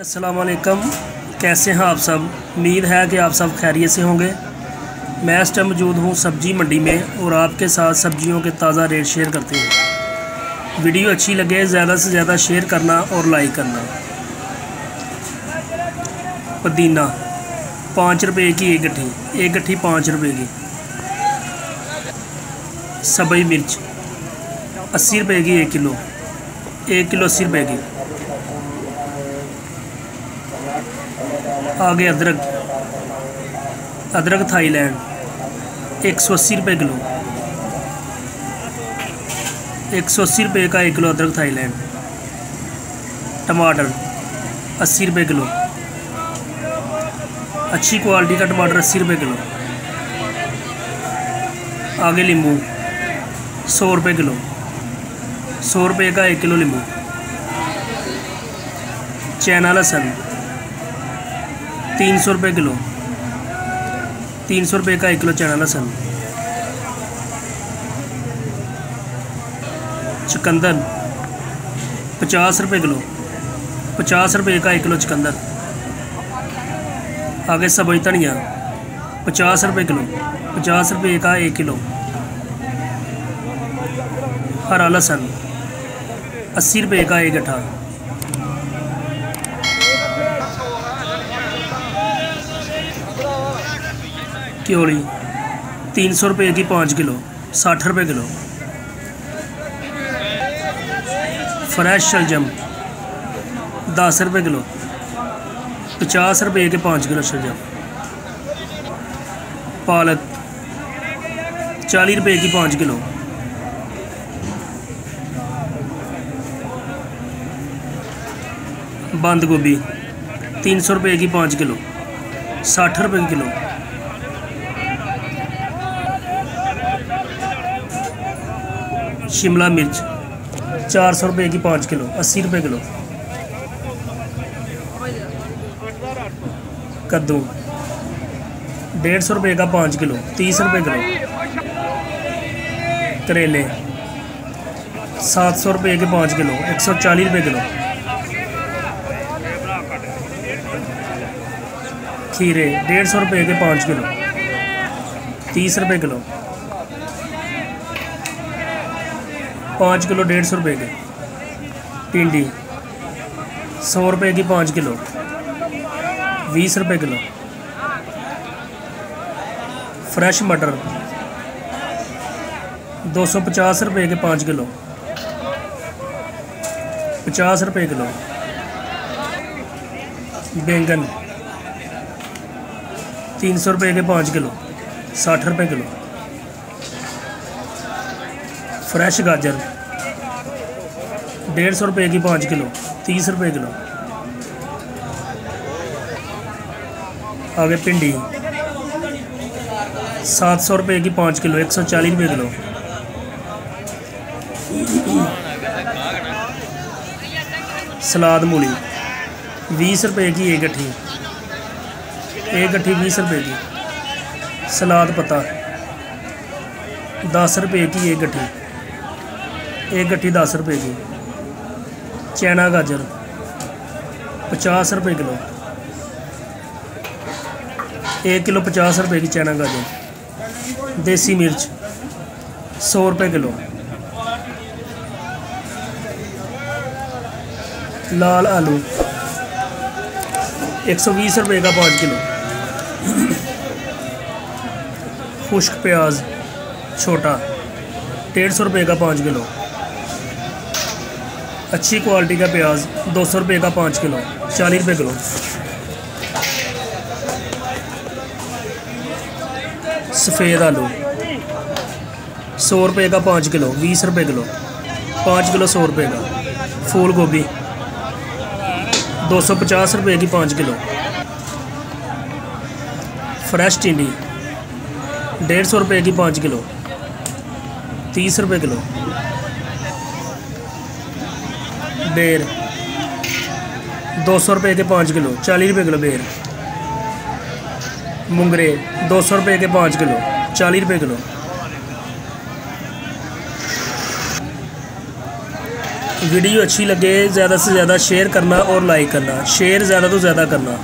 अस्सलाम वालेकुम। कैसे हैं आप सब? उम्मीद है कि आप सब खैरियत से होंगे। मैं इस टाइम मौजूद हूँ सब्ज़ी मंडी में और आपके साथ सब्जियों के ताज़ा रेट शेयर करते हैं। वीडियो अच्छी लगे ज़्यादा से ज़्यादा शेयर करना और लाइक करना। पुदीना 5 रुपये की एक गट्ठी 5 रुपये की। सब्ज़ मिर्च 80 रुपये की 1 किलो 80 रुपये की। आगे अदरक थाईलैंड 180 रुपये किलो 180 रुपये का 1 किलो अदरक थाईलैंड। टमाटर 80 रुपये किलो, अच्छी क्वालिटी का टमाटर 80 रुपये किलो। आगे नींबू 100 रुपये किलो 100 रुपये का 1 किलो नींबू। चाइना लहसुन 300 रुपये किलो 300 रुपये का 1 किलो चाइना लहसुन। चुकंदर 50 रुपये किलो 50 रुपये का 1 किलो चुकंदर। आगे सब्ज़ धनिया 50 रुपये किलो 50 रुपये का 1 किलो। हरा लहसुन 80 रुपये का 1 गट्ठा। क्योली 300 रुपये की 5 किलो 60 रुपये किलो। फ्रेश शलजम 10 रुपये किलो 50 रुपये के 5 किलो शलजम। पालक 40 रुपये की 5 किलो। बंद गोभी 300 रुपये की 5 किलो 60 रुपये किलो। शिमला मिर्च 400 रुपये की 5 किलो 80 रुपये किलो। कद्दू 150 रुपये का 5 किलो 30 रुपये किलो। करेले 700 रुपये के 5 किलो 140 रुपये किलो। खीरे 150 रुपये के 5 किलो 30 रुपये किलो। 5 किलो 150 रुपये के। भिंडी 100 रुपये की 5 किलो 20 रुपये किलो। फ्रेश मटर 250 रुपये के 5 किलो 50 रुपये किलो। बैंगन 300 रुपये के 5 किलो 60 रुपये किलो। फ्रेश गाजर 150 रुपये की 5 किलो 30 रुपये किलो। आगे भिंडी 700 रुपये की 5 किलो 140 रुपये किलो। सलाद मूली 20 रुपये की 1 गट्ठी 20 रुपये की। सलाद पत्ता 10 रुपये की 1 गट्ठी 10 रुपये की। चाइना गाजर 50 रुपये किलो 1 किलो 50 रुपये की चाइना गाजर। देसी मिर्च 100 रुपये किलो। लाल आलू 120 रुपये का 5 किलो। खुश्क प्याज छोटा 150 रुपये का 5 किलो। अच्छी क्वालिटी का प्याज 200 रुपये का 5 किलो 40 रुपये किलो। सफ़ेद आलू 100 रुपये का 5 किलो 20 रुपये किलो। 5 किलो 100 रुपये का। फूल गोभी 250 रुपये की 5 किलो। फ्रेश टिंडी 150 रुपये की 5 किलो 30 रुपये किलो। बेर 200 रुपये के 5 किलो 40 रुपये किलो बेर। मुंगरे 200 रुपये के 5 किलो 40 रुपये किलो। वीडियो अच्छी लगे ज़्यादा से ज़्यादा शेयर करना और लाइक करना, शेयर ज़्यादा तो ज़्यादा करना।